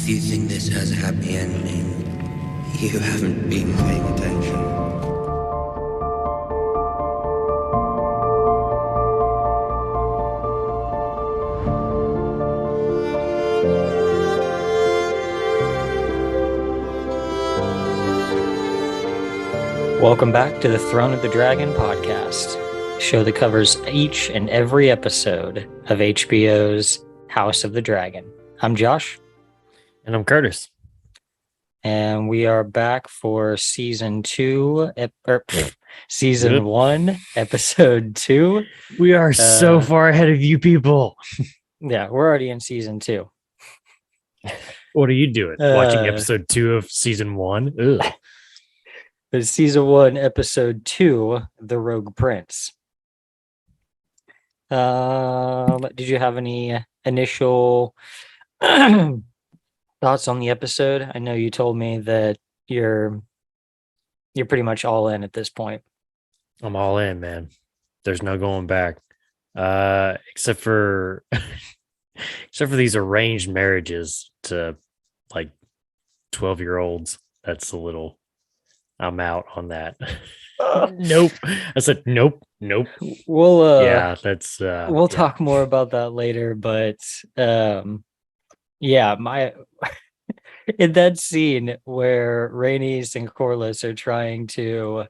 If you think this has a happy ending, you haven't been paying attention. Welcome back to the Throne of the Dragon podcast, a show that covers each and every episode of HBO's House of the Dragon. I'm Josh. And I'm Curtis. And we are back for season 1, episode 2. We are so far ahead of you people. Yeah, we're already in season 2. What are you doing? Watching episode 2 of season 1? Ugh. It's season 1, episode 2, The Rogue Prince. Did you have any initial thoughts on the episode? I know you told me that you're pretty much all in at this point. I'm all in, man. There's no going back. Except for these arranged marriages to like 12-year-olds. That's a little, I'm out on that. Nope. I said nope. We'll we'll talk more about that later, but my in that scene where Rhaenys and Corlys are trying to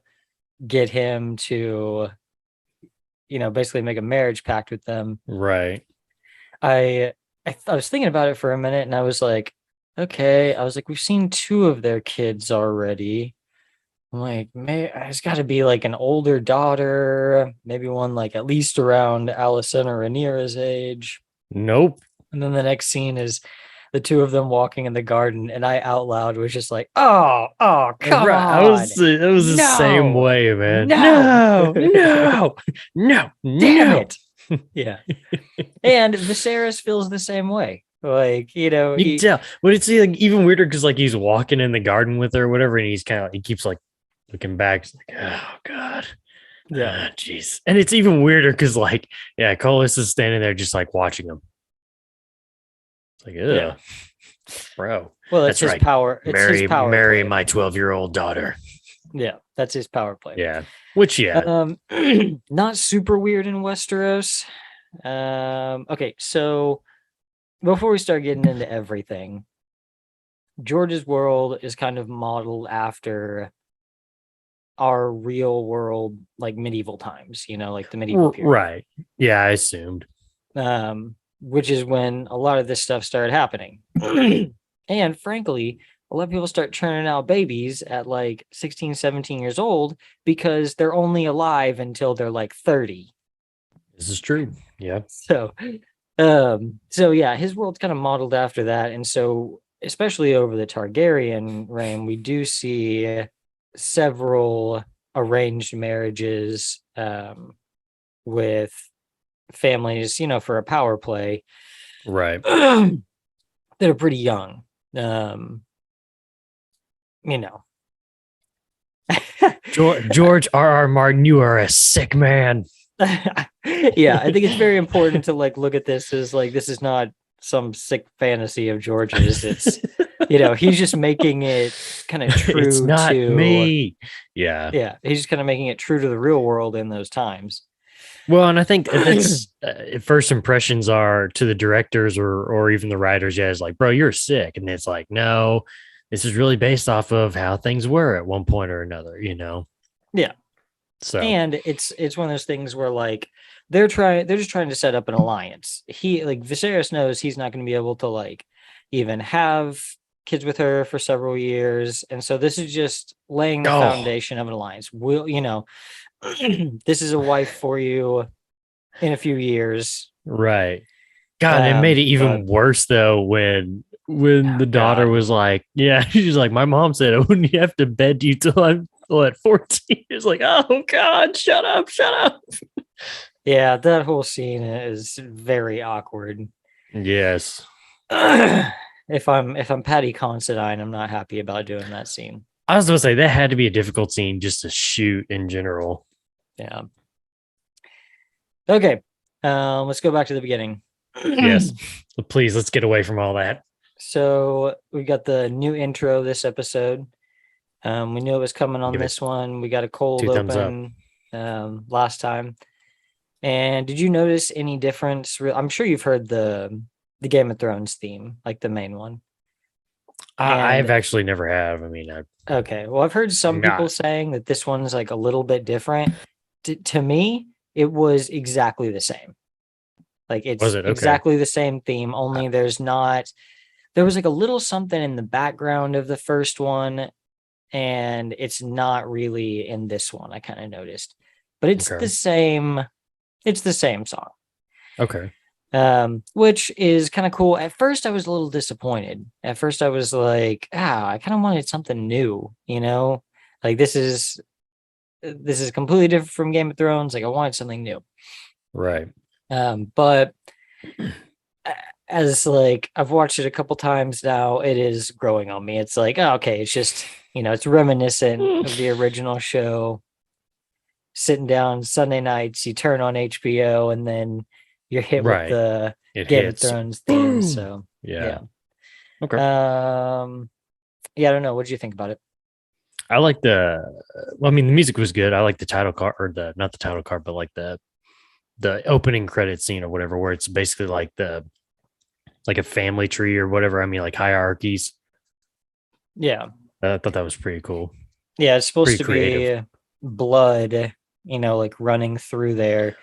get him to, basically make a marriage pact with them. Right. I was thinking about it for a minute, and I was like, okay. I was like, we've seen 2 of their kids already. I'm like, it's got to be like an older daughter, maybe one like at least around Alicent or Rhaenyra's age. Nope. And then the next scene is the 2 of them walking in the garden, and I out loud was just like, "Oh, come on!" I was the same way, man. No, Damn it! Yeah, and Viserys feels the same way. Like, you can tell. But it's like even weirder because like he's walking in the garden with her or whatever, and he keeps like looking back. It's like, oh god, yeah, jeez. And it's even weirder because like, yeah, Corlys is standing there just like watching him. It's like, ugh, bro. Well, that's his right. power. It's his power. Marry my 12-year-old daughter. Yeah, that's his power play. Yeah, which not super weird in Westeros. Okay, so before we start getting into everything, George's world is kind of modeled after our real world, like medieval times, like the medieval period. Right. Yeah, I assumed. Which is when a lot of this stuff started happening. And frankly, a lot of people start churning out babies at like 16, 17 years old because they're only alive until they're like 30. This is true. Yeah. So yeah, his world's kind of modeled after that. And so, especially over the Targaryen reign, we do see several arranged marriages with families, for a power play. Right. That are pretty young. George R.R. Martin, you are a sick man. Yeah, I think it's very important to like look at this as like this is not some sick fantasy of George's. It's he's just making it kind of true. It's not to me. Yeah. Yeah, he's just kind of making it true to the real world in those times. Well, and I think that's first impressions are to the directors or even the writers. Yeah, it's like, bro, you're sick, and it's like, no, this is really based off of how things were at one point or another. Yeah. So, and it's one of those things where like they're just trying to set up an alliance. Viserys knows he's not going to be able to like even have kids with her for several years, and so this is just laying the foundation of an alliance. This is a wife for you in a few years, right? God, it made it even worse though when the daughter was like, yeah, she's like, my mom said I wouldn't have to bed you till I'm at 14. It's like, oh god, shut up. Yeah, that whole scene is very awkward. Yes. If I'm Patty Considine, I'm not happy about doing that scene. I was going to say that had to be a difficult scene just to shoot in general. Yeah. Okay. Let's go back to the beginning. Yes. Please, let's get away from all that. So we got the new intro this episode. We knew it was coming on Give it this one. We got a cold 2 thumbs up. open last time. And did you notice any difference? I'm sure you've heard the Game of Thrones theme, like the main one. I've And actually never have. I mean, okay, well, I've heard some I'm people not. saying that this one's like a little bit different. To me, it was exactly the same. Like Was it's it okay? exactly the same theme, I- only there was like a little something in the background of the first one, and it's not really in this one. I kind of noticed, but Okay. it's the same song. Okay. Which is kind of cool. At first I was a little disappointed. At first I was like, I kind of wanted something new, like this is completely different from Game of Thrones. Like I wanted something new. Right. But as like I've watched it a couple times now, it is growing on me. It's like, okay, it's just, it's reminiscent of the original show. Sitting down Sunday nights, you turn on HBO and then you're hit with Right. the It Game of hits. Thrones theme. Boom. So Yeah. yeah. Okay. Yeah, I don't know. What did you think about it? I like the. Well, I mean, the music was good. I like the title card, or the not the title card, but like the opening credit scene or whatever, where it's basically like a family tree or whatever. I mean, like hierarchies. Yeah. I thought that was pretty cool. Yeah, it's supposed Pretty to creative. be blood, like running through there,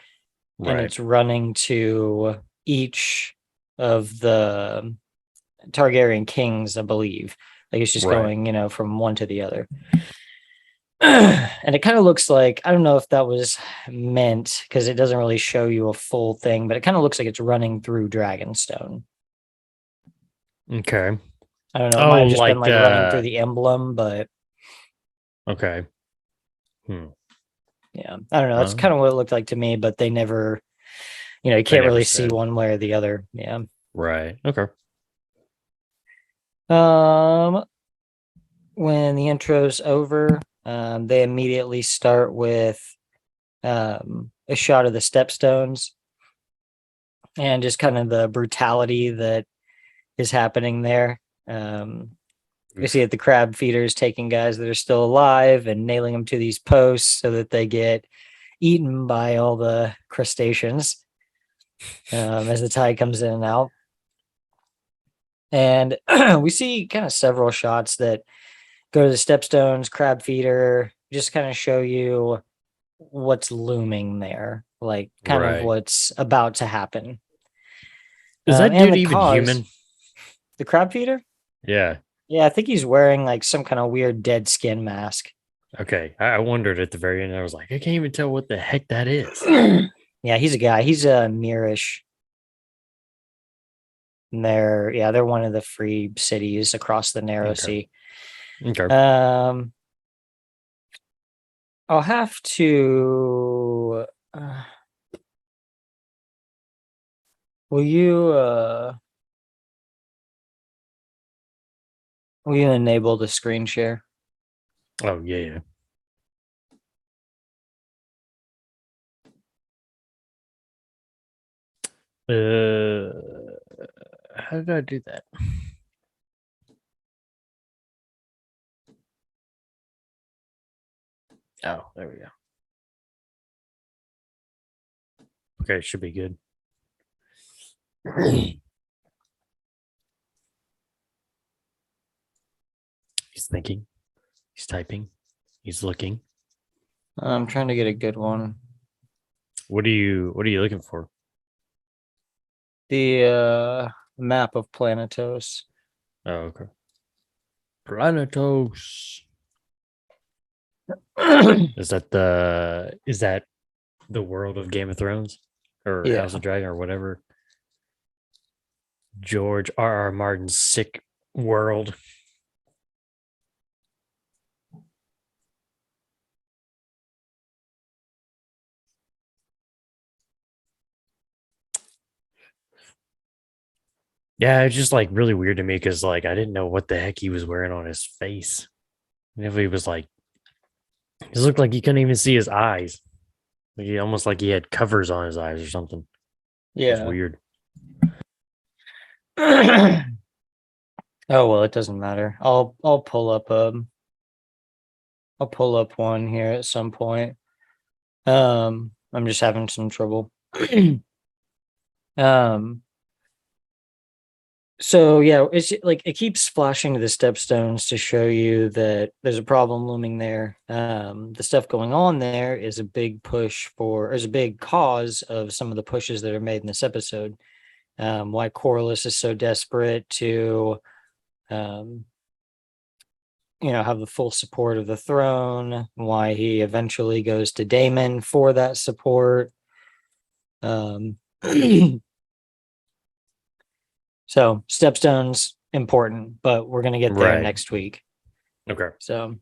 and Right. it's running to each of the Targaryen kings, I believe. Like it's just Right. going, from one to the other. And it kind of looks like, I don't know if that was meant because it doesn't really show you a full thing, but it kind of looks like it's running through Dragonstone. Okay. I don't know. It might Oh, have just been like like running through the. the emblem, but Okay. Hmm. yeah, I don't know. That's kind of what it looked like to me, but they never, you They can't never really see said. one way or the other. Yeah. Right. Okay. Um, when the intro's over, they immediately start with a shot of the stepstones and just kind of the brutality that is happening there. You see Oof. that the crab feeders taking guys that are still alive and nailing them to these posts so that they get eaten by all the crustaceans as the tide comes in and out. And we see kind of several shots that go to the stepstones, crab feeder, just kind of show you what's looming there, like kind of Right. what's about to happen. Is that And dude the even cause, human? the crab feeder. Yeah. Yeah, I think he's wearing like some kind of weird dead skin mask. Okay. I wondered at the very end. I was like, I can't even tell what the heck that is. Yeah, he's a guy. He's a Mirish. And they're one of the free cities across the Narrow Okay. Sea. Okay. Um, I'll have to. Will you? Will you enable the screen share? Oh yeah. How did I do that? Oh, there we go. Okay, should be good. He's thinking. He's typing. He's looking. I'm trying to get a good one. What are you looking for? The map of Planetos. Oh, okay. Planetos. Is that the world of Game of Thrones or Yeah. House of Dragon or whatever? George R. R. Martin's sick world. Yeah, it's just like really weird to me because like I didn't know what the heck he was wearing on his face. And if he was like, it looked like you couldn't even see his eyes. Like he almost like he had covers on his eyes or something. It was Yeah. weird. Oh well, it doesn't matter. I'll pull up one here at some point. I'm just having some trouble. um so yeah, it's like it keeps flashing to the stepstones to show you that there's a problem looming there. The stuff going on there is a big is a big cause of some of the pushes that are made in this episode. Why Corlys is so desperate to um have the full support of the throne, why he eventually goes to Daemon for that support. Um So stepstones important, but we're gonna get there Right. next week. Okay. So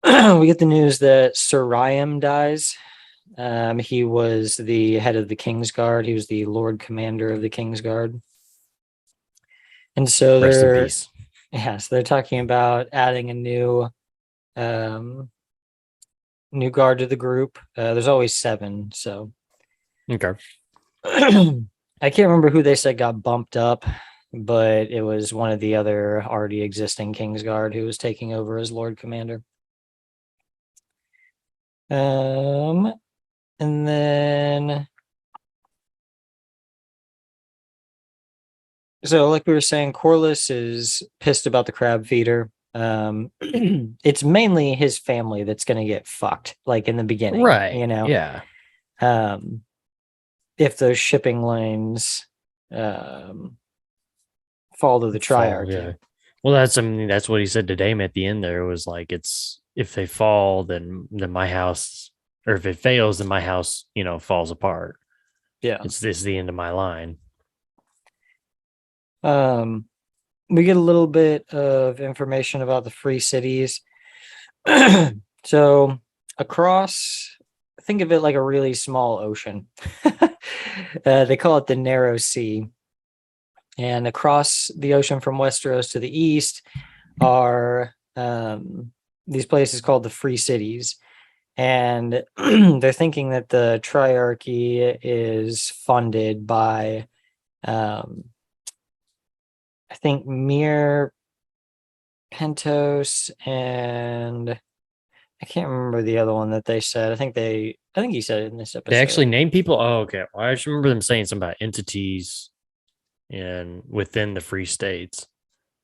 we get the news that Sir Ryam dies. He was the head of the Kingsguard. He was the Lord Commander of the Kingsguard. And so Rest in peace. they're talking about adding a new guard to the group. There's always 7, so Okay. I can't remember who they said got bumped up, but it was one of the other already existing Kingsguard who was taking over as Lord Commander. And then so like we were saying, Corlys is pissed about the Crabfeeder. It's mainly his family that's gonna get fucked, like in the beginning, Right. Yeah. If those shipping lanes fall to the Fall. Triarchy. Yeah. Well, that's what he said to Dame at the end. There was like, it's if they fall, then my house, or if it fails, then my house, falls apart. Yeah. It's this the end of my line. We get a little bit of information about the free cities. So across, think of it like a really small ocean. They call it the Narrow Sea. And across the ocean from Westeros to the east are these places called the free cities. And they're thinking that the Triarchy is funded by, I think, Mir Pentos, and I can't remember the other one that they said. I think he said it in this episode. They actually name people. Oh, okay. Well, I just remember them saying something about entities and within the free states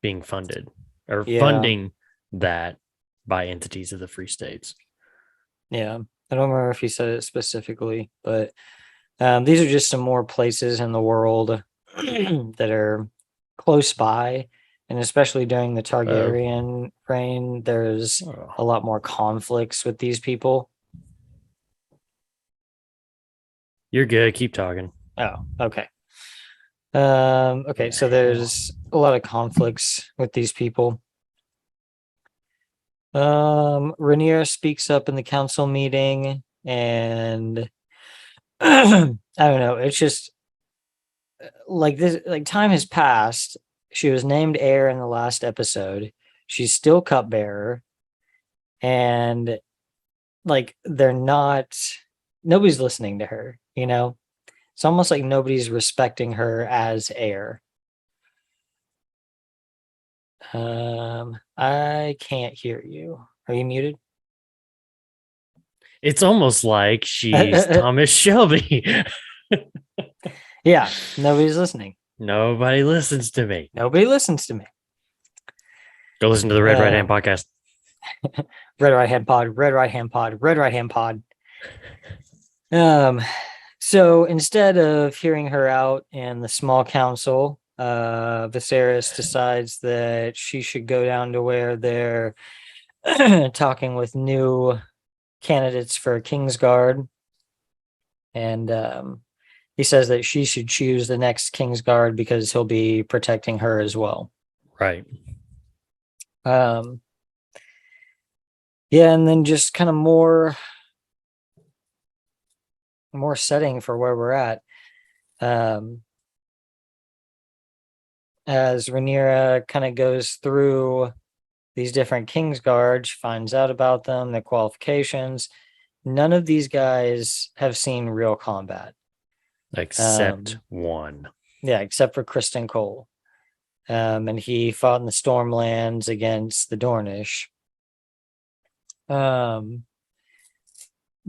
being funded or funding that by entities of the free states. Yeah, I don't remember if he said it specifically, but these are just some more places in the world that are close by, and especially during the Targaryen reign, there's a lot more conflicts with these people. You're good. Keep talking. Oh, okay. Okay, so there's a lot of conflicts with these people. Rhaenyra speaks up in the council meeting, and I don't know, it's just like this, like time has passed. She was named heir in the last episode. She's still cupbearer, and like nobody's listening to her, It's almost like nobody's respecting her as heir. I can't hear you. Are you muted? It's almost like she's Thomas Shelby. Yeah, nobody's listening. Nobody listens to me. Nobody listens to me. Go listen to the Red Right Hand podcast. Red Right Hand Pod, Red Right Hand Pod, Red Right Hand Pod. So instead of hearing her out in the small council, Viserys decides that she should go down to where they're talking with new candidates for Kingsguard. And he says that she should choose the next Kingsguard because he'll be protecting her as well. Right. Yeah, and then just kind of more setting for where we're at. As Rhaenyra kind of goes through these different Kingsguard, she finds out about them, their qualifications. None of these guys have seen real combat. Except one. Yeah, except for Kristen Cole. And he fought in the Stormlands against the Dornish. But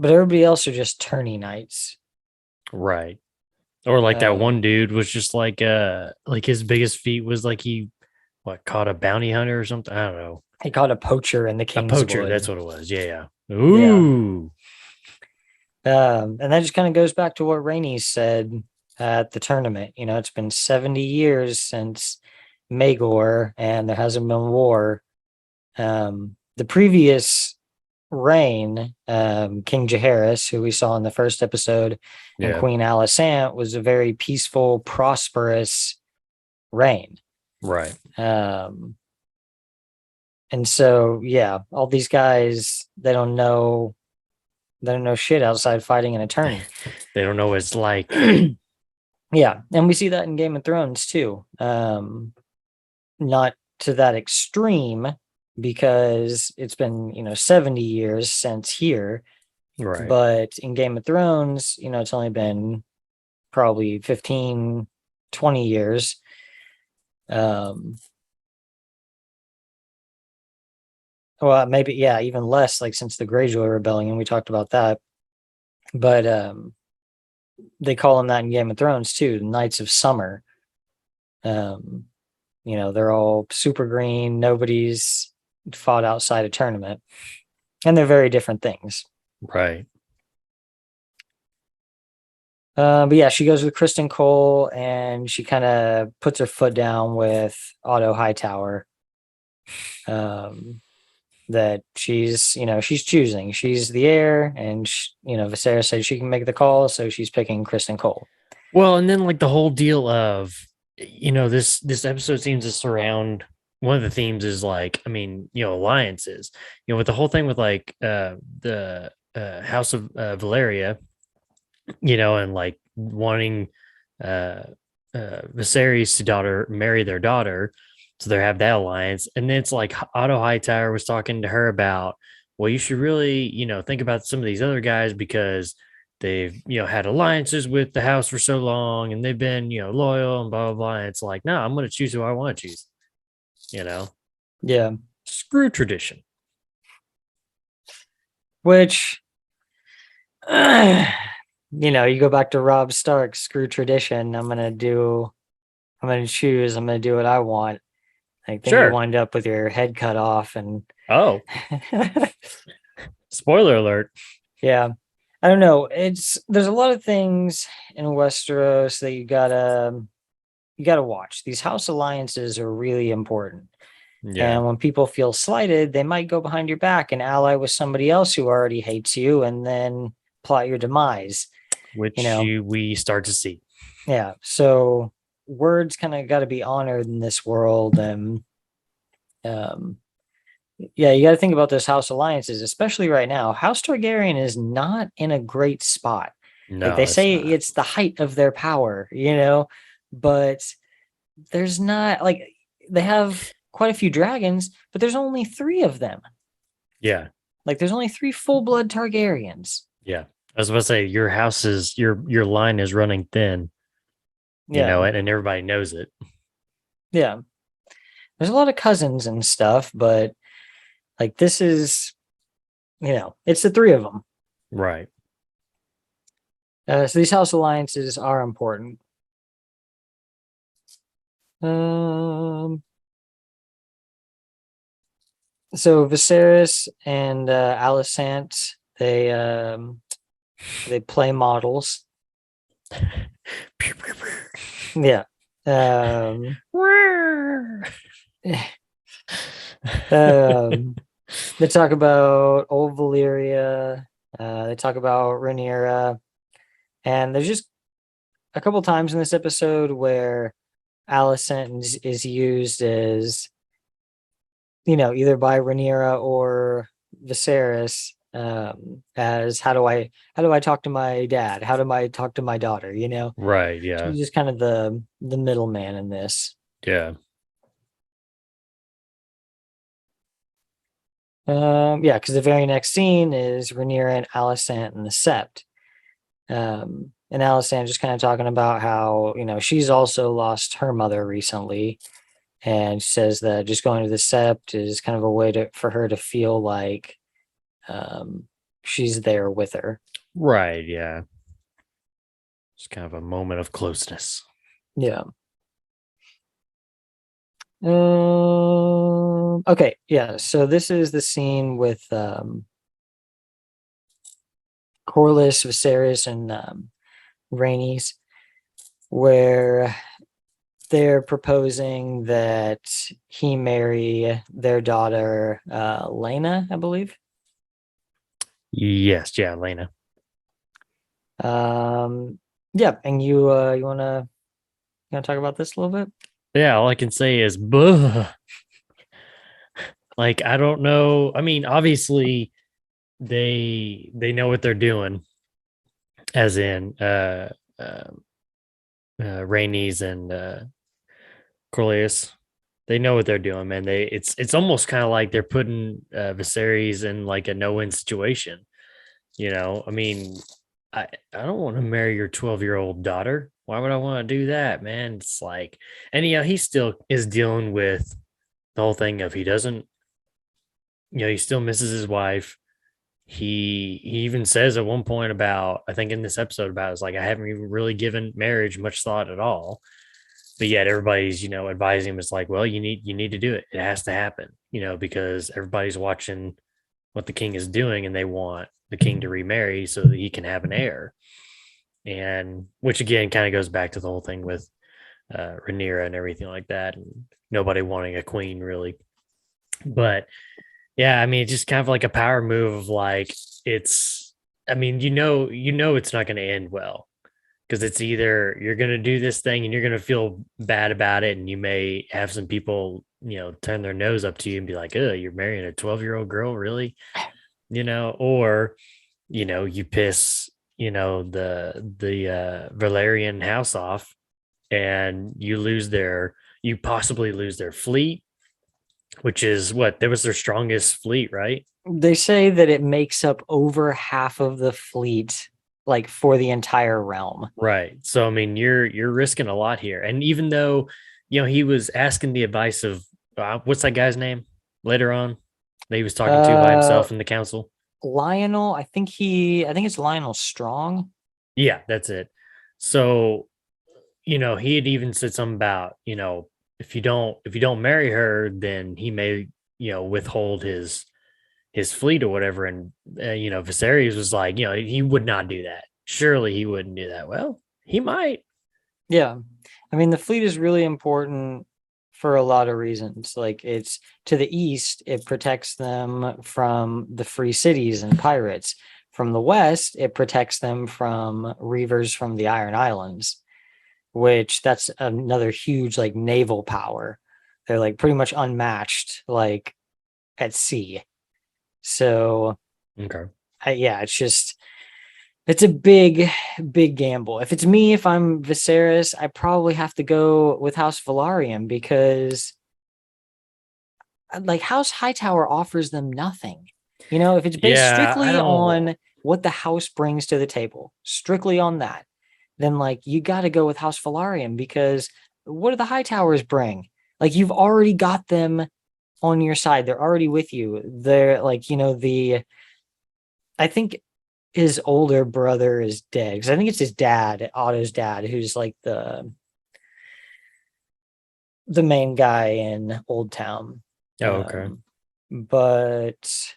everybody else are just tourney knights. Right. Or like that one dude was just like his biggest feat was like he caught a bounty hunter or something. I don't know. He caught a poacher in the A King's poacher, Wood. that's what it was. Yeah. Ooh. And that just kind of goes back to what Rainey said at the tournament. You know, it's been 70 years since Magor and there hasn't been war. The previous reign, King Jaehaerys, who we saw in the first episode, and Queen Alicent was a very peaceful, prosperous reign. Right. And so, yeah, all these guys, they don't know shit outside fighting an attorney. They don't know what it's like. Yeah, and we see that in Game of Thrones too. Not to that extreme because it's been, 70 years since here. Right. But in Game of Thrones, it's only been probably 15, 20 years. Well, maybe, yeah, even less, like since the Greyjoy Rebellion, we talked about that. But they call them that in Game of Thrones too, the Knights of Summer. They're all super green. Nobody's fought outside a tournament. And they're very different things. Right. But yeah, she goes with Kristen Cole and she kind of puts her foot down with Otto Hightower. That she's choosing. She's the heir, and Viserys said she can make the call, so she's picking Kristen Cole. Well, and then like the whole deal of this episode seems to surround one of the themes is like, alliances. With the whole thing with like the House of Valeria, and like wanting Viserys to marry their daughter. So they have that alliance. And then it's like Otto Hightower was talking to her about, well, you should really, think about some of these other guys because they've, had alliances with the house for so long and they've been, loyal and blah, blah, blah. And it's like, no, I'm going to choose who I want to choose, Yeah. Screw tradition. Which, you go back to Robb Stark, screw tradition. I'm going to do what I want. Like then you wind up with your head cut off and spoiler alert. Yeah. I don't know. There's a lot of things in Westeros that you gotta watch. These house alliances are really important. Yeah. And when people feel slighted, they might go behind your back and ally with somebody else who already hates you and then plot your demise. Which we start to see. Yeah. So words kind of got to be honored in this world. And yeah, you got to think about those house alliances, especially right now. House Targaryen is not in a great spot. No, like they say it's the height of their power, but there's not, like, they have quite a few dragons, but there's only 3 of them. Yeah. Like there's only 3 full-blood Targaryens. Yeah. I was about to say your house is your line is running thin. And everybody knows it. Yeah. There's a lot of cousins and stuff, but like this is, it's the 3 of them. Right. So these house alliances are important. So Viserys and Alicent, they play models. Yeah. They talk about old Valyria. They talk about Rhaenyra. And there's just a couple times in this episode where Alicent is used as, either by Rhaenyra or Viserys, as how do I talk to my dad? How do I talk to my daughter? Right. Yeah. She's just kind of the middleman in this. Yeah. Because the very next scene is Rhaenyra and Alicent and the Sept. And and Alicent just kind of talking about how, she's also lost her mother recently, and says that just going to the Sept is kind of a way for her to feel like she's there with her. Right. Yeah. It's kind of a moment of closeness. Yeah. Okay. Yeah. So this is the scene with Corlys, Viserys, and Rhaenys, where they're proposing that he marry their daughter, Lena, I believe. Yes. Yeah. Lena. Yeah. And you wanna talk about this a little bit? Yeah. All I can say is, buh. Like, I don't know. I mean, obviously, they know what they're doing, as in Rhaenys and Corleus. They know what they're doing, man. It's almost kind of like they're putting Viserys in like a no-win situation. I mean, I don't want to marry your 12-year-old daughter. Why would I want to do that, man? It's like, and he still is dealing with the whole thing of he doesn't, he still misses his wife. He even says at one point about, I think in this episode, about, it's like, I haven't even really given marriage much thought at all, but yet everybody's advising him. It's like, well, you need to do it. It has to happen, because everybody's watching what the king is doing, and they want the king to remarry so that he can have an heir. And which again kind of goes back to the whole thing with Rhaenyra and everything like that, and nobody wanting a queen really. But yeah, I mean, it's just kind of like a power move of like, it's, I mean, it's not going to end well, because it's either you're going to do this thing and you're going to feel bad about it, and you may have some people, turn their nose up to you and be like, oh, you're marrying a 12-year-old girl, really? Or, you piss, the Valerian house off, and you possibly lose their fleet, which is what, that was their strongest fleet, right? They say that it makes up over half of the fleet, like for the entire realm. Right. So I mean, you're risking a lot here. And even though, he was asking the advice of what's that guy's name later on that he was talking to by himself in the council? Lionel, I think it's Lionel Strong. Yeah, that's it. So, he had even said something about, if you don't marry her, then he may, withhold his fleet or whatever. And Viserys was like, he would not do that. Surely he wouldn't do that. Well, he might. Yeah. I mean, the fleet is really important for a lot of reasons. Like, it's to the east, it protects them from the free cities and pirates. From the west, it protects them from reavers from the Iron Islands, which that's another huge like naval power. They're like pretty much unmatched like at sea. So Okay. it's a big gamble. If it's me, if I'm Viserys, I probably have to go with House Velaryon, because like House Hightower offers them nothing. If it's based Yeah, I strictly don't. on what the house brings to the table, strictly on that, then like you got to go with House Velaryon, because what do the Hightowers bring? Like, you've already got them on your side. They're already with you. They're like, I think his older brother is dead, because I think it's his dad, Otto's dad, who's like the main guy in Old Town. Oh, okay. But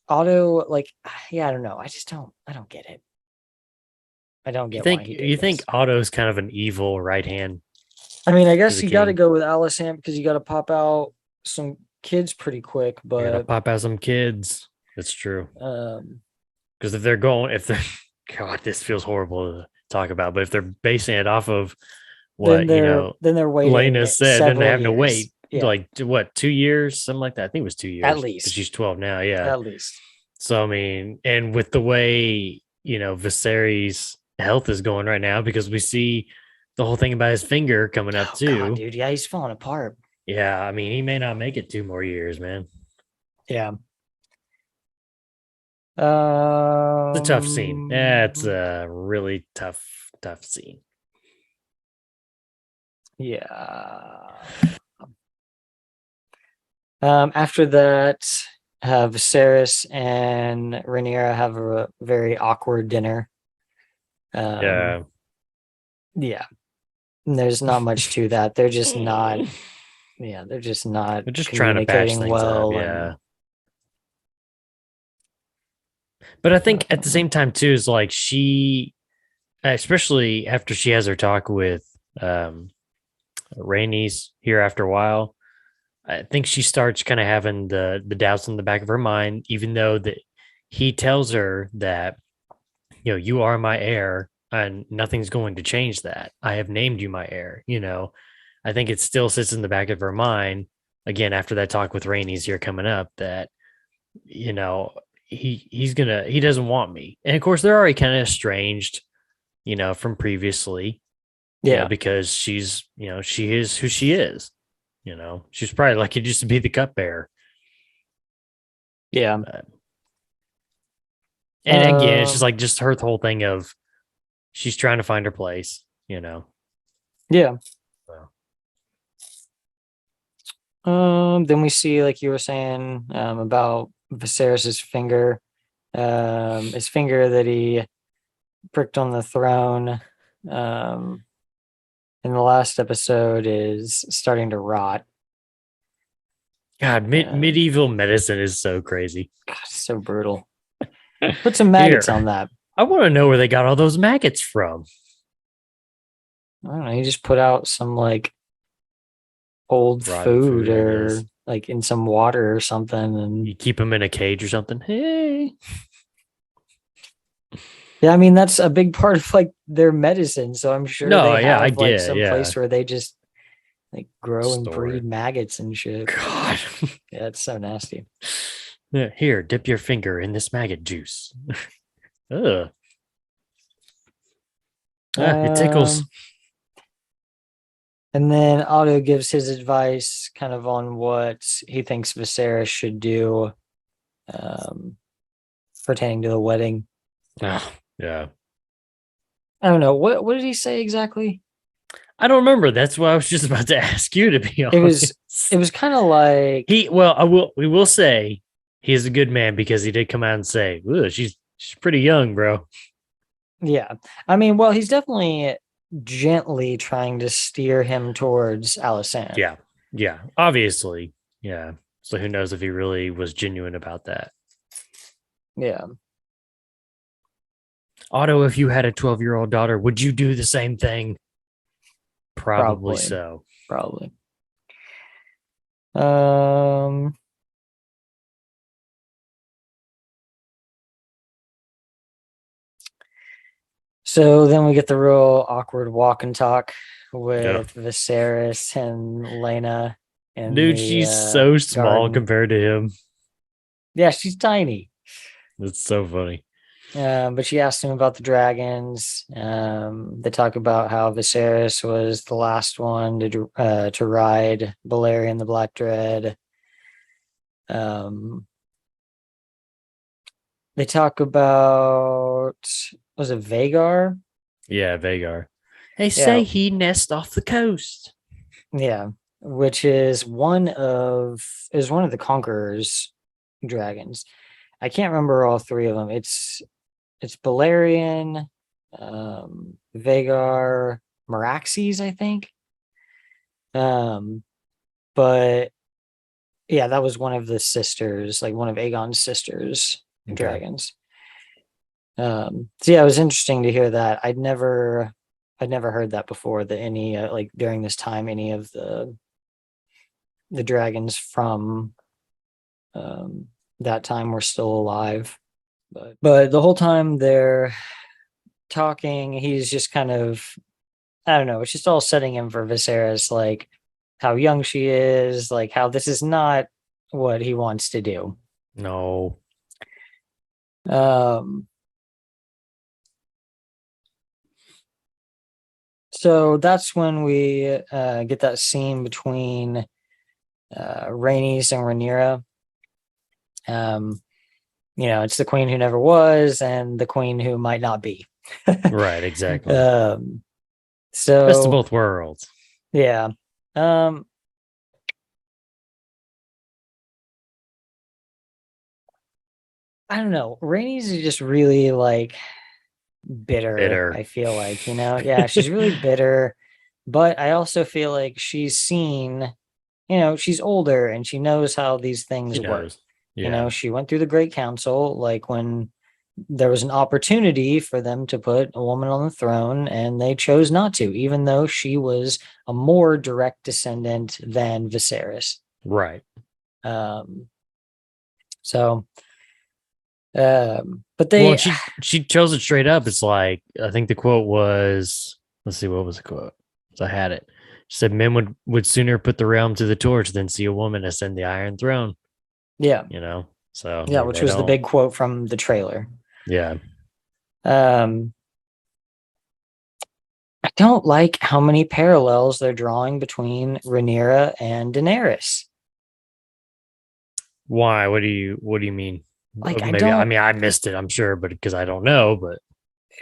Otto, like, yeah, I don't know. I don't get it. I don't You get why think he did you this. think Otto's kind of an evil right hand I mean, I to guess the you got to king? go with Alicent, because you got to pop out some kids pretty quick. You gotta But pop out some kids. That's true. um, Because if they're, God, this feels horrible to talk about, but if they're basing it off of then what they're waiting Lena said, then they're several having to years. wait Yeah, like what, 2 years, something like that. I think it was 2 years, at because least, she's 12 now. Yeah. at least. So I mean, and with the way Viserys' health is going right now, because we see the whole thing about his finger coming up Oh God, too. dude, yeah, he's falling apart. Yeah, I mean, he may not make it 2 more years, man. Yeah. It's a tough scene. Yeah, it's a really tough scene. Yeah. After that, Viserys and Rhaenyra have a very awkward dinner. Yeah. Yeah. And there's not much to that. They're just not. Yeah, they're just not They're just trying to patch communicating things up. well. Yeah. But I think at the same time too is like she, especially after she has her talk with Rhaenys here after a while, I think she starts kind of having the doubts in the back of her mind, even though that he tells her that, you are my heir and nothing's going to change that. I have named you my heir. I think it still sits in the back of her mind again after that talk with Rhaenys here coming up that, you know, he doesn't want me. And of course they're already kind of estranged, from previously, Yeah. because she is who she is. She's probably lucky just to be the cupbearer. Yeah. And again, it's just her whole thing of she's trying to find her place. Yeah. So. Then we see, like you were saying, about Viserys's finger, his finger that he pricked on the throne, in the last episode is starting to rot. God, medieval medicine is so crazy. God, so brutal. Put some maggots on that. I want to know where they got all those maggots from. I don't know. You just put out some like old food or like in some water or something, and you keep them in a cage or something. Hey. Yeah, I mean that's a big part of like their medicine. So I'm sure they have like some place where they just like grow and breed maggots and shit. God. Yeah, it's so nasty. Here, dip your finger in this maggot juice. Ugh. It tickles. And then Otto gives his advice kind of on what he thinks Viserys should do pertaining to the wedding. Oh, yeah. I don't know. What did he say exactly? I don't remember. That's what I was just about to ask you, to be honest. It was kind of like we will say he's a good man because he did come out and say, she's pretty young, bro. Yeah. I mean, well, he's definitely gently trying to steer him towards Alicent. Yeah. Yeah. Obviously. Yeah. So who knows if he really was genuine about that. Yeah. Otto, if you had a 12-year-old daughter, would you do the same thing? Probably so. Probably. So then we get the real awkward walk and talk with Viserys and Lena. And dude, she's so small compared to him. Yeah, she's tiny. That's so funny. But she asked him about the dragons. They talk about how Viserys was the last one to ride Balerion the Black Dread. They talk about, was it Vhagar? Yeah, Vhagar. They say he nests off the coast. Yeah, which is one of the Conqueror's dragons. I can't remember all three of them. It's Balerion, Vhagar, Meraxes, I think. But yeah, that was one of the sisters, like one of Aegon's sisters, dragons. So yeah, it was interesting to hear that. I'd never heard that before, that any like during this time any of the dragons from that time were still alive. But the whole time they're talking, he's just kind of, I don't know, it's just all setting him for Viserys, like how young she is, like how this is not what he wants to do. No. So that's when we get that scene between Rhaenys and Rhaenyra. It's the queen who never was and the queen who might not be. Right, exactly. So Best of both worlds. yeah. I don't know. Rainey's is just really like bitter, Bitter. I feel like, Yeah, she's really bitter, but I also feel like she's seen, she's older and she knows how these She things work. knows. Yeah. She went through the Great Council, like when there was an opportunity for them to put a woman on the throne and they chose not to, even though she was a more direct descendant than Viserys. Right. Um, so, but Well, they, and she chose it straight up. It's like, I think the quote was, let's see, what was the quote? So I had it. She said, "Men would sooner put the realm to the torch than see a woman ascend the Iron Throne." yeah, So I yeah, mean, which they was the don't. big quote from the trailer. Yeah. Um, I don't like how many parallels they're drawing between Rhaenyra and Daenerys. Why? What do you mean? Like, I Maybe I don't. mean I missed it. I'm sure, but because I don't know. But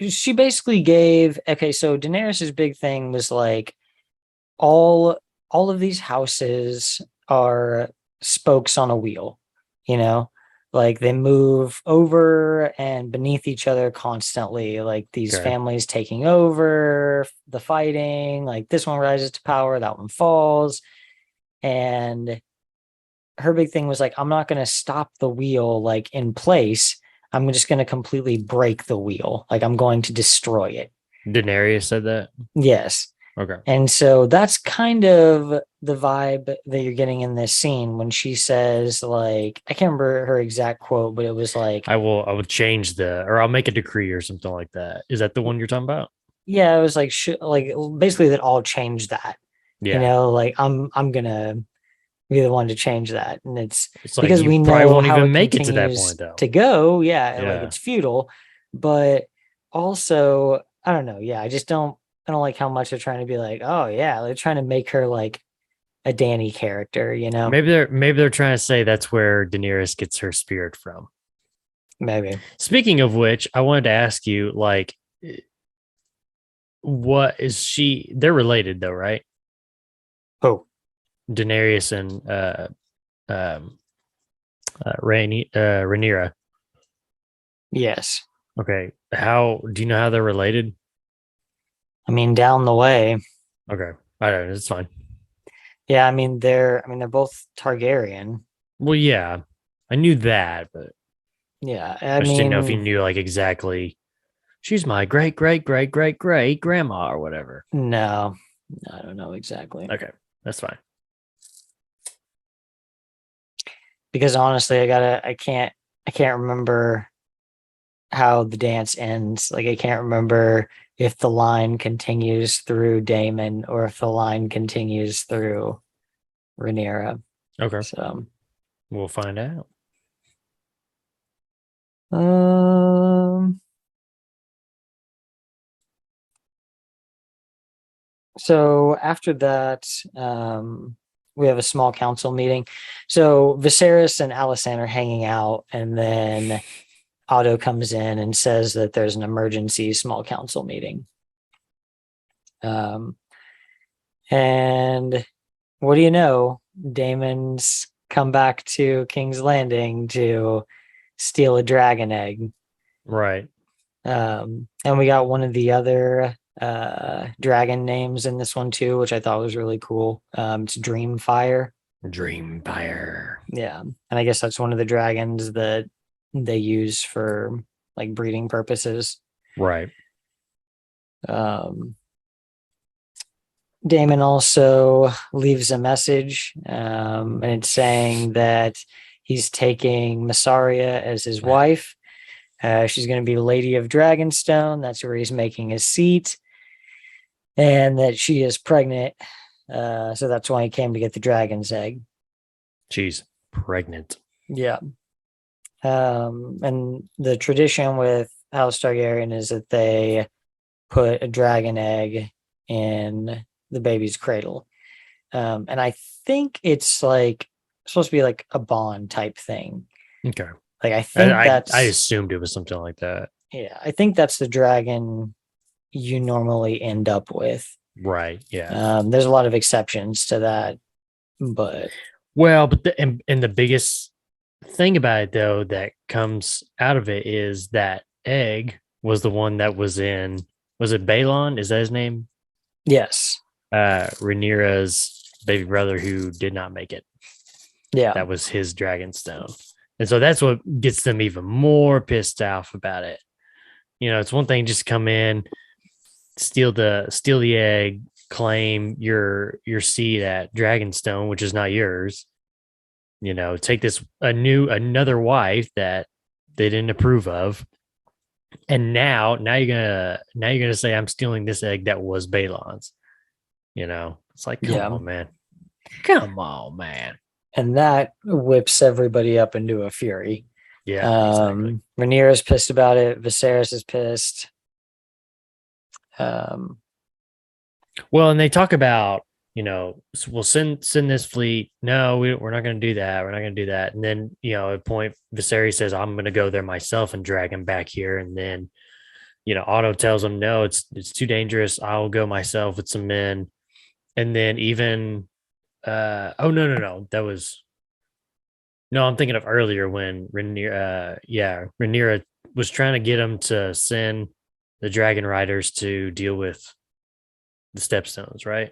She basically gave. Okay, so Daenerys's big thing was like all all of these houses are spokes on a wheel, you know? Like they move over and beneath each other constantly, like these okay, families taking over the fighting, like this one rises to power, that one falls. And her big thing was like, I'm not going to stop the wheel like in place. I'm just going to completely break the wheel. Like I'm going to destroy it. Daenerys said that. Yes. Okay, And so that's kind of the vibe that you're getting in this scene when she says, like, I can't remember her exact quote, but it was like, I will change or I'll make a decree or something like that. Is that the one you're talking about? yeah, it was like, like basically that I'll change that, Yeah. like I'm gonna be the one to change that. And it's It's like because you we probably know won't how even it make it to that continues point though. to go. Yeah, like Yeah. it's futile, but also, I don't know. Yeah, I don't like how much they're trying to be like, oh, yeah, they're trying to make her like a Danny character, Maybe they're trying to say that's where Daenerys gets her spirit from. Maybe. Speaking of which, I wanted to ask you, like, what is she? They're related though, right? Oh, Daenerys and um Rhaenyra. yes. Okay. How do you know how they're related? I mean, down the way. Okay. I don't know. It's fine. Yeah, I mean they're both Targaryen. Well, yeah. I knew that, but Yeah. I I just didn't know if you mean, knew like exactly she's my great great great great great grandma or whatever. no. I don't know exactly. Okay. That's fine. Because honestly, I can't remember how the dance ends. Like I can't remember if the line continues through Daemon or if the line continues through Rhaenyra. Okay. So, We'll find out. um, so after that, we have a small council meeting. So Viserys and Alysanne are hanging out, and then Otto comes in and says that there's an emergency small council meeting. Um, and what do you know? Daemon's come back to King's Landing to steal a dragon egg. Right. And we got one of the other dragon names in this one too, which I thought was really cool. It's Dreamfire. Dreamfire. Yeah. And I guess that's one of the dragons that they use for like breeding purposes. Right. Um, Daemon also leaves a message, and it's saying that he's taking Massaria as his wife. She's going to be Lady of Dragonstone. That's where he's making his seat, and that she is pregnant. So that's why he came to get the dragon's egg. She's pregnant. Yeah. And the tradition with House Targaryen is that they put a dragon egg in the baby's cradle. And I think it's like supposed to be like a bond type thing. Okay. Like I think I assumed it was something like that. Yeah, I think that's the dragon you normally end up with. Right. Yeah. There's a lot of exceptions to that, but Well, but and the biggest thing about it though that comes out of it is that egg was the one that was in, was it Balon? Is that his name? yes. Rhaenyra's baby brother who did not make it. Yeah. That was his dragon stone. And so that's what gets them even more pissed off about it. It's one thing just come in, steal the egg, claim your seat at Dragonstone, which is not yours. Take another wife that they didn't approve of, and now you're gonna say I'm stealing this egg that was Balon's. It's like, come on, man. Come on, man. And that whips everybody up into a fury. Yeah, exactly. Rhaenyra's pissed about it. Viserys is pissed. Well, and they talk about, we'll send this fleet. No, we're not going to do that. We're not going to do that. And then, at a point, Viserys says, I'm going to go there myself and drag him back here. And then, Otto tells him, no, it's too dangerous. I'll go myself with some men. And then even, no. I'm thinking of earlier when Rhaenyra was trying to get him to send the dragon riders to deal with the stepstones, right?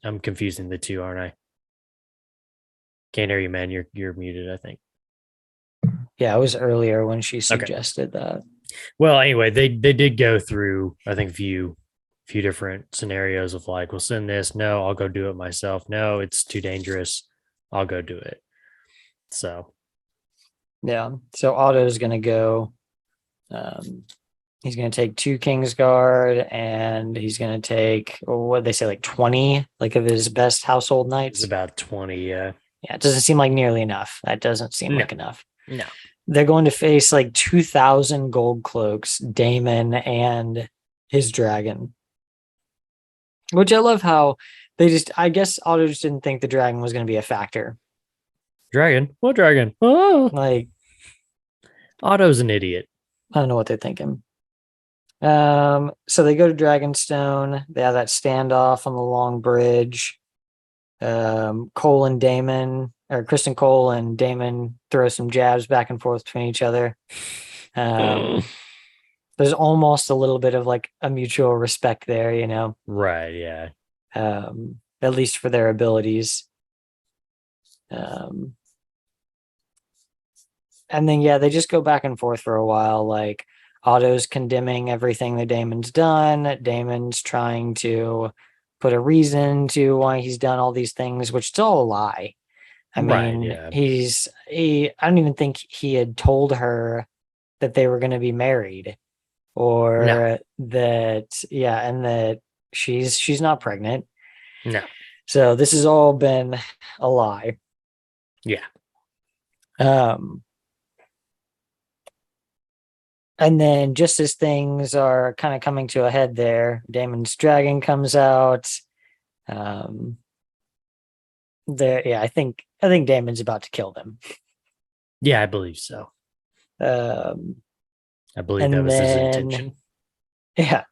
I'm confusing the two, aren't I? Can't hear you, man. You're muted, I think. Yeah, it was earlier when she suggested that. Well, anyway, they did go through, I think, a few different scenarios of like, we'll send this. No, I'll go do it myself. No, it's too dangerous. I'll go do it. So, yeah. So Otto's going to go. He's going to take 2 Kingsguard, and he's going to take, what they say, like 20, like of his best household knights. It's about 20, yeah. Yeah, it doesn't seem like nearly enough. That doesn't seem like enough. No. They're going to face like 2,000 gold cloaks, Daemon and his dragon. Which I love how I guess Otto just didn't think the dragon was going to be a factor. Dragon? What dragon? Oh, like Otto's an idiot. I don't know what they're thinking. So they go to Dragonstone. They have that standoff on the long bridge. Cole and Daemon, or Kristen Cole and Daemon, throw some jabs back and forth between each other. There's almost a little bit of like a mutual respect there, Right, yeah. At least for their abilities. And then they just go back and forth for a while. Like Otto's condemning everything that Daemon's done. Daemon's trying to put a reason to why he's done all these things, which is all a lie. I mean, I don't even think he had told her that they were going to be married, or that, and that she's not pregnant. No. So this has all been a lie. Yeah. And then just as things are kind of coming to a head there, Daemon's dragon comes out. I think Daemon's about to kill them. Yeah, I believe so. I believe that was his intention. Yeah.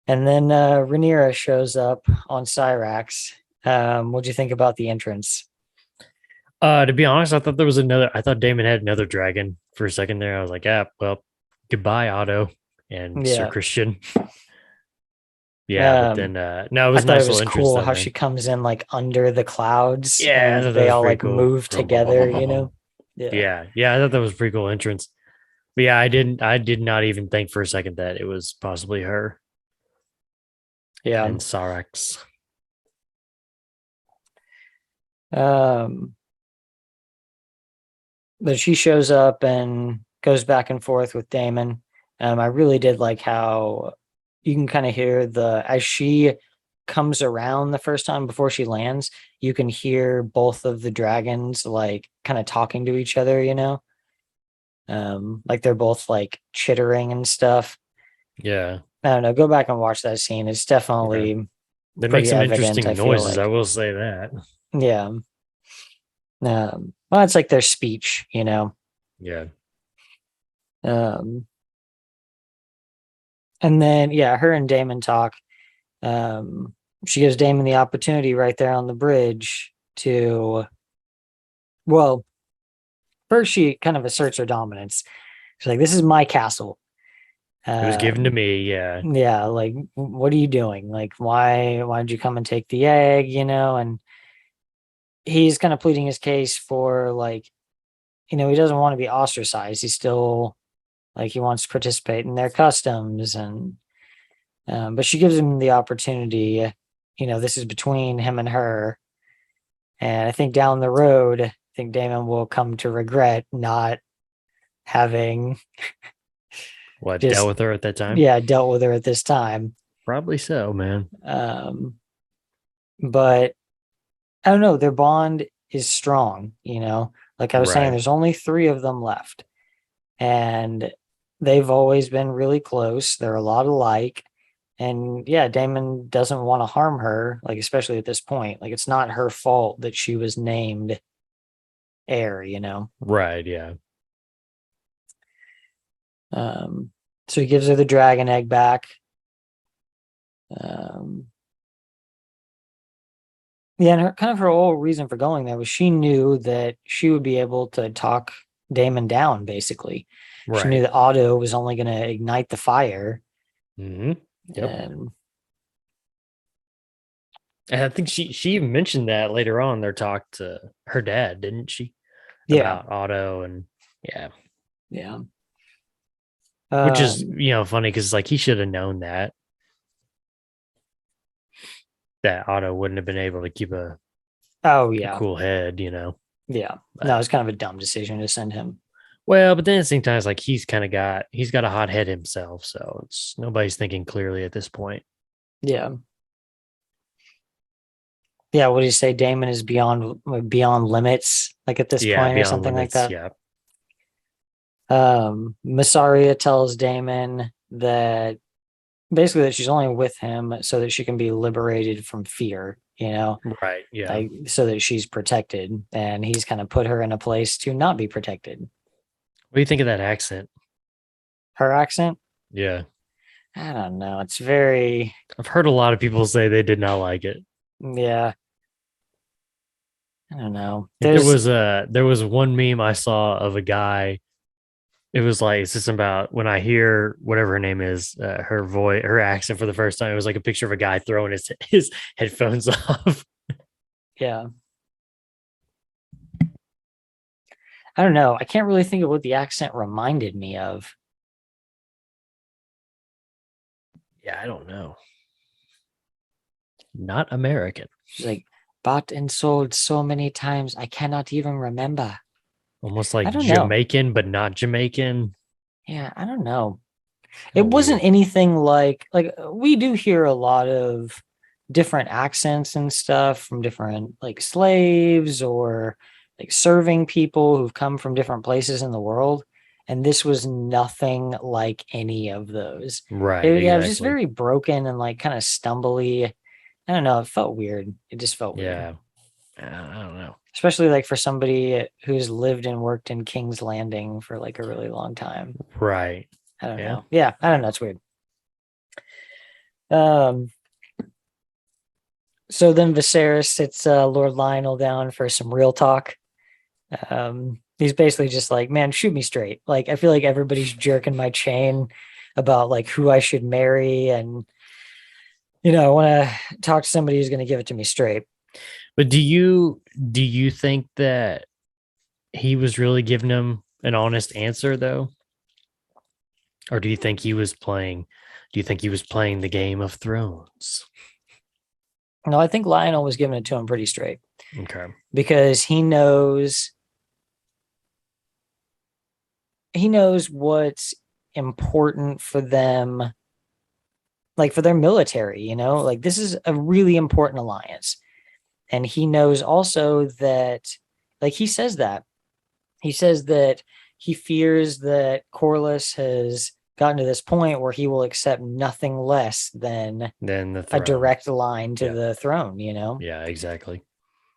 And then Rhaenyra shows up on Syrax. What'd you think about the entrance? To be honest, I thought Daemon had another dragon for a second there. I was like, well, goodbye, Otto and Sir Christian. Yeah, but then no, it was nice. It was cool how she comes in like under the clouds. Yeah, and they all like cool. move together. Yeah. I thought that was a pretty cool entrance. But yeah, I did not even think for a second that it was possibly her. Yeah, and Syrax. But she shows up and goes back and forth with Daemon. I really did like how you can kind of hear as she comes around the first time before she lands, you can hear both of the dragons like kind of talking to each other, like they're both like chittering and stuff. Yeah. I don't know. Go back and watch that scene. It's definitely they make some evident, interesting noises. I will say that. Yeah. Well, it's like their speech, you know. Yeah. And then her and Daemon talk. She gives Daemon the opportunity right there on the bridge to, well, first she kind of asserts her dominance. She's like, "This is my castle. It was given to me. Yeah. Yeah, like, what are you doing? Like, why'd you come and take the egg? You know?" And he's kind of pleading his case for, like, he doesn't want to be ostracized. He's still like, he wants to participate in their customs, and but she gives him the opportunity. This is between him and her, and I think down the road, I think Damon will come to regret not having Dealt with her at that time? dealt with her at this time. Probably so, man. But I don't know. Their bond is strong. Like I was saying, Right. there's only 3 of them left, and they've always been really close. They're a lot alike. And Damon doesn't want to harm her, like, especially at this point. Like, it's not her fault that she was named heir, Right, yeah. So he gives her the dragon egg back. And her whole reason for going there was she knew that she would be able to talk Daemon down, basically. Right. She knew that Otto was only going to ignite the fire. Mm-hmm. Yep. And I think she mentioned that later on in their talk to her dad, didn't she? Yeah. About Otto and Yeah. Which is, funny because, like, he should have known that Otto wouldn't have been able to keep a cool head, Yeah. But, no, it's kind of a dumb decision to send him. Well, but then at the same time, it's like he's got a hot head himself, so it's nobody's thinking clearly at this point. Yeah. Yeah, what do you say? Daemon is beyond limits, like, at this point, or something limits, like that. Yeah. Massaria tells Daemon that basically that she's only with him so that she can be liberated from fear, Right. Yeah. like, so that she's protected, and he's kind of put her in a place to not be protected. What do you think of that accent? Her accent? Yeah. I don't know. It's very. I've heard a lot of people say they did not like it. Yeah. I don't know. There was one meme I saw of a guy. It was like, it's just about when I hear whatever her name is, her accent for the first time. It was like a picture of a guy throwing his headphones off. Yeah. I don't know. I can't really think of what the accent reminded me of. Yeah, I don't know. Not American. She's like, bought and sold so many times, I cannot even remember. Almost like Jamaican, but not Jamaican. Yeah, I don't know. It wasn't anything like we do hear a lot of different accents and stuff from different, like, slaves or like serving people who've come from different places in the world. And this was nothing like any of those. Right. It was just very broken and, like, kind of stumbly. I don't know. It felt weird. It just felt weird. Yeah. I don't know. Especially, like, for somebody who's lived and worked in King's Landing for, like, a really long time. Right. I don't know. Yeah, I don't know. It's weird. So then Viserys sits Lord Lionel down for some real talk. He's basically just like, man, shoot me straight. Like, I feel like everybody's jerking my chain about, like, who I should marry, and I want to talk to somebody who's going to give it to me straight. But do you think that he was really giving him an honest answer, though? Or do you think he was playing the Game of Thrones? No, I think Lionel was giving it to him pretty straight. Okay. Because he knows what's important for them, like, for their military, like, this is a really important alliance. And he knows also that, like, he says that he fears that Corlys has gotten to this point where he will accept nothing less than a direct line to the throne, Yeah, exactly.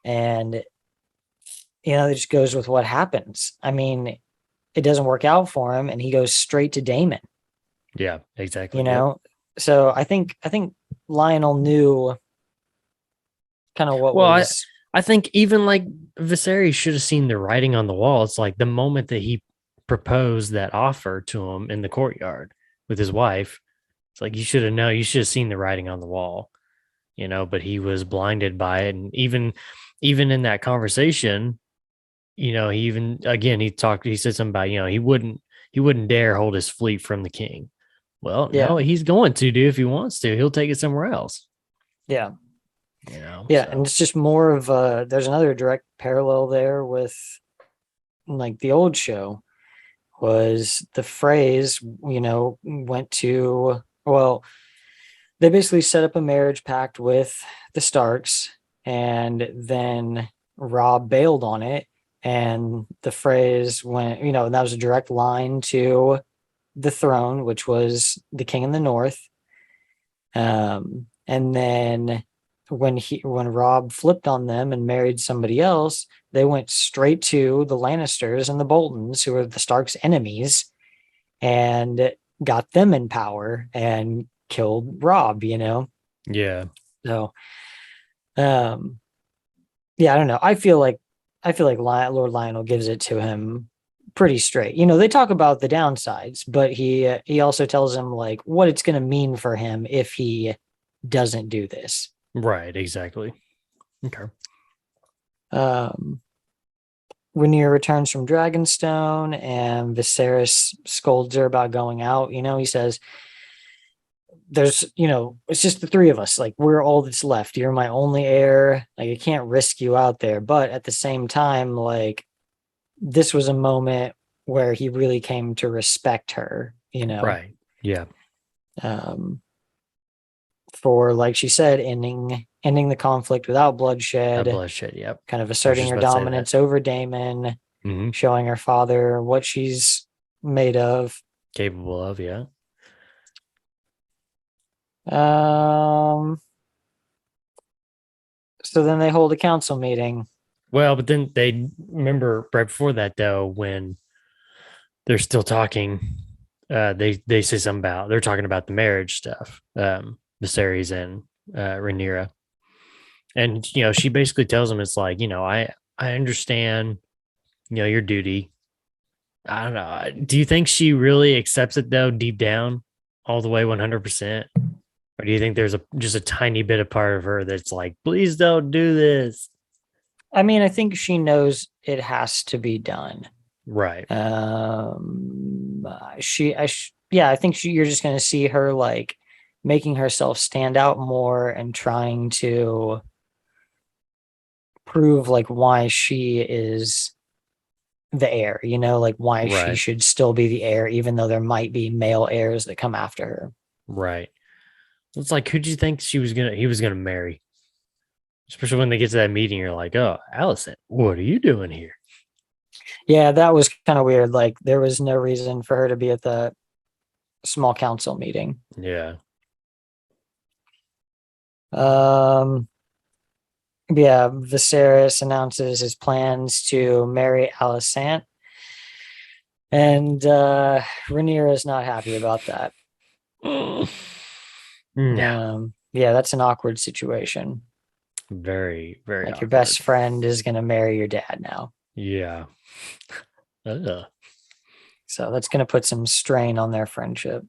And it just goes with what happens. I mean, it doesn't work out for him, and he goes straight to Daemon. Yeah, exactly. You Yep. know, so I think Lionel knew kind of what Well, was. I think even like Viserys should have seen the writing on the wall. It's like the moment that he proposed that offer to him in the courtyard with his wife. It's like you should have known. You should have seen the writing on the wall, But he was blinded by it, and even in that conversation, he even again he said something about he wouldn't dare hold his fleet from the king. Well, Yeah, no, he's going to do if he wants to. He'll take it somewhere else. yeah, So and it's just more of there's another direct parallel there with like the old show was the phrase, went to, well, they basically set up a marriage pact with the Starks, and then Rob bailed on it. And the phrase went, that was a direct line to the throne, which was the king in the north. And then when Rob flipped on them and married somebody else, they went straight to the Lannisters and the Boltons, who are the Starks' enemies, and got them in power and killed Rob. yeah, So, um, yeah, I don't know. I feel like Lord Lionel gives it to him pretty straight. They talk about the downsides, but he also tells him like what it's going to mean for him if he doesn't do this. right, exactly. Okay. Um, Rhaenyra returns from Dragonstone, and Viserys scolds her about going out. He says, there's, it's just the three of us. Like, we're all that's left. You're my only heir. Like, I can't risk you out there. But at the same time, like, this was a moment where he really came to respect her. Right. Yeah. Um, for, like she said, ending the conflict without bloodshed, Bloodshed. Yep. kind of I was asserting just her about to say that. dominance over Daemon, Mm-hmm. showing her father what she's made of. Capable of, yeah. So then they hold a council meeting. Well, but then they remember right before that though, when they're still talking, they say something about they're talking about the marriage stuff, Viserys and Rhaenyra, and she basically tells him it's like I understand your duty. I don't know. Do you think she really accepts it though, deep down, all the way 100%? Or do you think there's just a tiny bit of part of her that's like, please don't do this? I mean, I think she knows it has to be done. Right. I think you're just going to see her like making herself stand out more and trying to prove like why she is the heir, like why she Right. should still be the heir, even though there might be male heirs that come after her. Right. It's like, who'd you think he was gonna marry? Especially when they get to that meeting, you're like, oh, Allison, what are you doing here? Yeah, that was kind of weird. Like there was no reason for her to be at the small council meeting. Yeah. Yeah, Viserys announces his plans to marry Alicent, and Rhaenyra is not happy about that. No. Yeah, that's an awkward situation. Very, very Like awkward. your best friend is going to marry your dad now. Yeah. So that's going to put some strain on their friendship.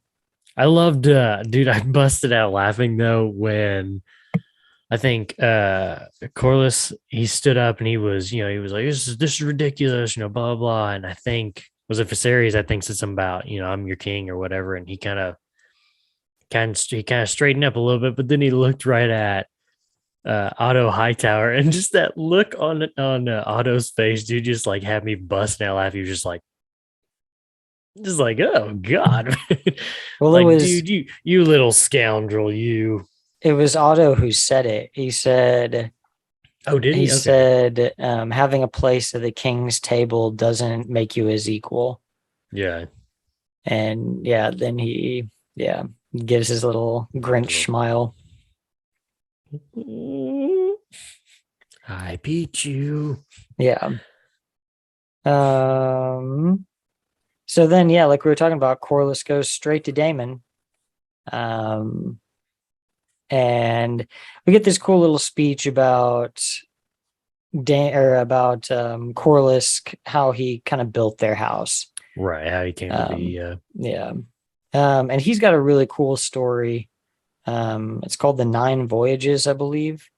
I loved, dude, I busted out laughing though when I think Corliss, he stood up and he was like, this is ridiculous, blah, blah. And I think, was it Viserys? I think said something about, I'm your king or whatever. And he kind of straightened up a little bit, but then he looked right at Otto Hightower, and just that look on Otto's face, dude, just like had me busting out laughing. He was just like, oh God. Well, Like, dude, you little scoundrel, you. It was Otto who said it. He said, Oh, did he? He Okay. said, having a place at the king's table doesn't make you his equal. Yeah. And yeah, then he gives his little Grinch smile. I beat you. Yeah. So then, yeah, like we were talking about, Corlys goes straight to Daemon. Um, and we get this cool little speech about Corlys, how he kind of built their house. Right. How he came to be. Yeah. And he's got a really cool story. It's called The Nine Voyages, I believe.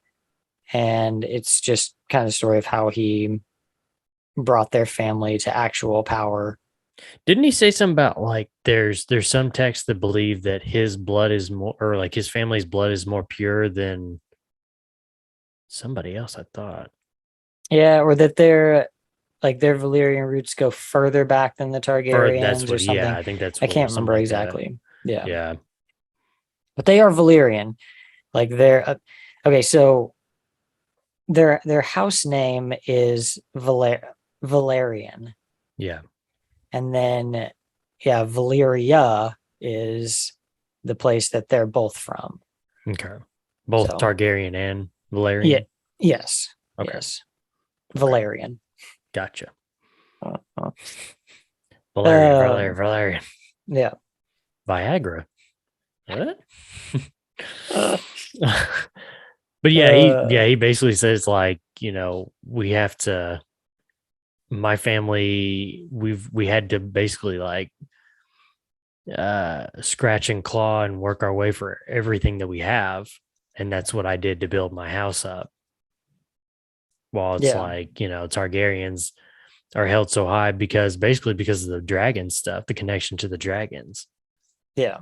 And it's just kind of a story of how he brought their family to actual power. Didn't he say something about like there's some texts that believe that his blood is more, or like his family's blood is more pure than somebody else? I thought. Yeah, or that their Valyrian roots go further back than the That's Targaryens or what. Yeah, something. I think that's I what can't something remember like that. exactly. Yeah. Yeah. But they are Valyrian. Like they're okay, so their house name is Valerian. Yeah. And then yeah, Valyria is the place that they're both from. Okay. Both So Targaryen and yeah, Valerian. yes. Okay. Yes. Valerian. Gotcha. Uh, Valerian. yeah. Viagra. What? Uh, But yeah, uh, he basically says like, we have to, my family, we had to basically like scratch and claw and work our way for everything that we have. And that's what I did to build my house up. While it's yeah. like, Targaryens are held so high because of the dragon stuff, the connection to the dragons, Yeah.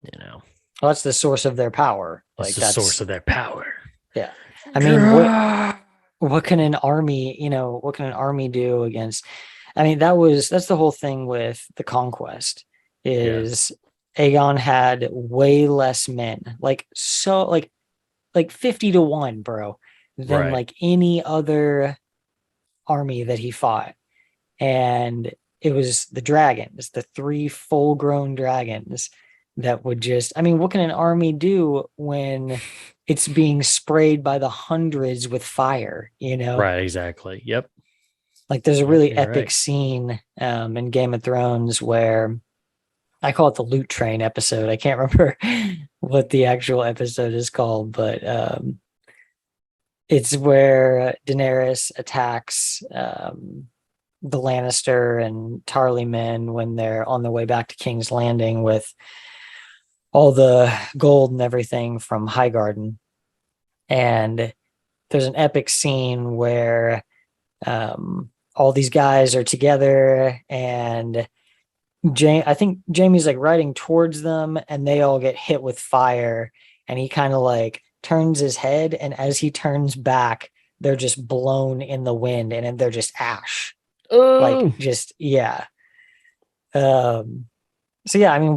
you know, Well, that's the source of their power. it's Like the source that's of their power. yeah. I mean, what can an army, what can an army do against? I mean, that's the whole thing with the conquest Yeah. is Aegon had way less men, like 50 to 1, bro, than Right. like any other army that he fought. And it was the dragons, the three full grown dragons that would just, I mean, what can an army do when it's being sprayed by the hundreds with fire, Right. Exactly. Yep. Like there's a Yep. really You're epic right. scene in Game of Thrones where I call it the loot train episode. I can't remember what the actual episode is called, but it's where Daenerys attacks the Lannister and Tarly men when they're on their way back to King's Landing with all the gold and everything from Highgarden. And there's an epic scene where all these guys are together and I think Jamie's like riding towards them and they all get hit with fire and he kind of like turns his head and as he turns back, they're just blown in the wind and they're just ash. Like Oh, just yeah. So yeah, I mean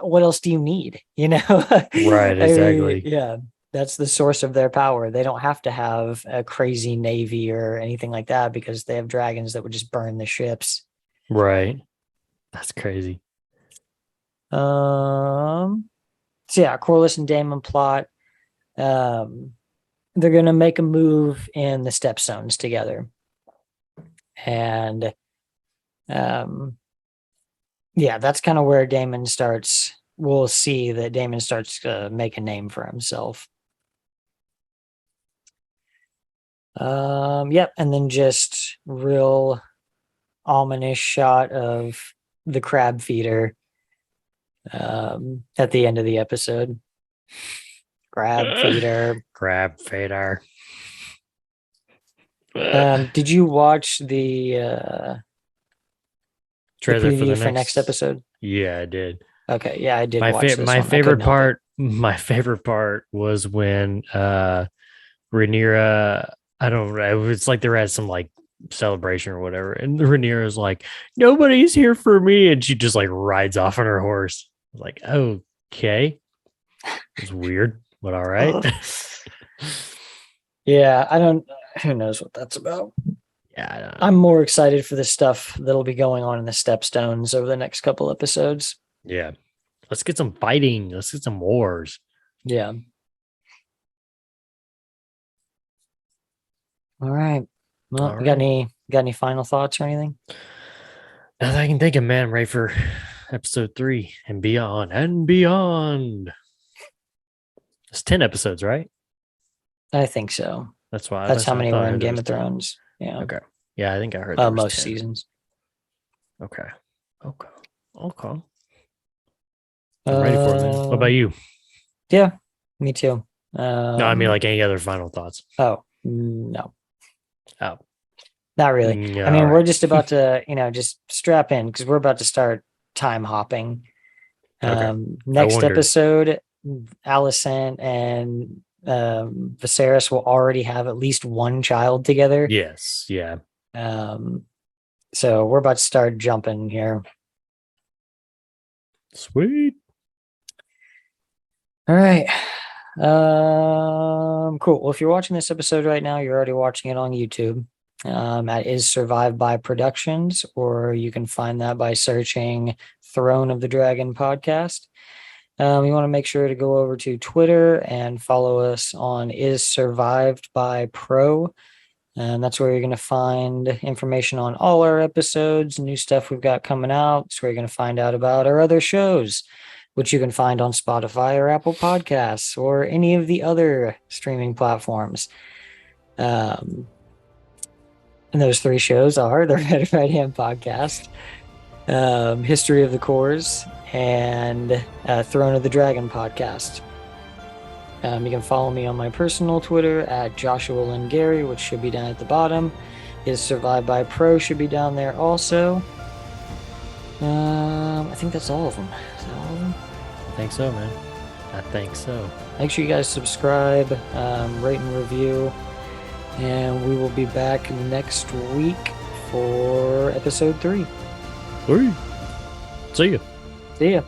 what else do you need? right. I mean, Exactly. yeah, that's the source of their power. They don't have to have a crazy navy or anything like that because they have dragons that would just burn the ships. Right. That's crazy. So yeah, Corlys and Daemon plot. Um, they're gonna make a move in the Stepstones together, and um, yeah, that's kind of where Daemon starts. We'll see that Daemon starts to make a name for himself. Yep, and then just real ominous shot of the Crabfeeder at the end of the episode. Crabfeeder. Crabfeeder. Did you watch the Trailer for preview the for next next. episode? Yeah, I did. Okay, yeah, I did watch this My one. I couldn't favorite help it. part. My favorite part was when Rhaenyra. I don't know. It's like they're at some like celebration or whatever, and Rhaenyra is like, "Nobody's here for me," and she just like rides off on her horse. Like, okay, it's weird, but all right. Yeah, I don't. Who knows what that's about? Yeah, I don't I'm know. more excited for the stuff that'll be going on in the Stepstones over the next couple episodes. Yeah, let's get some fighting. Let's get some wars. Yeah. All right. Well, All you got right. any final thoughts or anything? Now that I can think of, man, ready for episode 3 and beyond and beyond. It's 10 episodes, right? I think so. That's why. That's how I many thought were I in heard there Game was of 10. Thrones. Yeah. Okay. Yeah, I think I heard there was Most 10. seasons. Okay. Okay. Okay. I'm ready for it, man. What about you? Yeah, me too. No, I mean like any other final thoughts. Oh, no, Oh. not really. I mean, All we're right. just about to, just strap in because we're about to start time hopping. Okay. Next wondered. episode, Alicent and Viserys will already have at least one child together. Yes. Yeah. So we're about to start jumping here. Sweet. All right. Cool. Well, if you're watching this episode right now, you're already watching it on YouTube. That is Survived by Productions, or you can find that by searching Throne of the Dragon podcast. You want to make sure to go over to Twitter and follow us on Is Survived by Pro. And that's where you're going to find information on all our episodes, new stuff we've got coming out. It's where you're going to find out about our other shows, which you can find on Spotify or Apple Podcasts or any of the other streaming platforms. And those 3 shows are the Red Right Hand Podcast, History of the Cores, and Throne of the Dragon Podcast. You can follow me on my personal Twitter at Joshua Lynn Gary, which should be down at the bottom. Is Survived by Pro should be down there also. I think that's all of them. Is that all of them? I think so, man. I think so. Make sure you guys subscribe, rate and review, and we will be back next week for episode 3. See ya. See ya.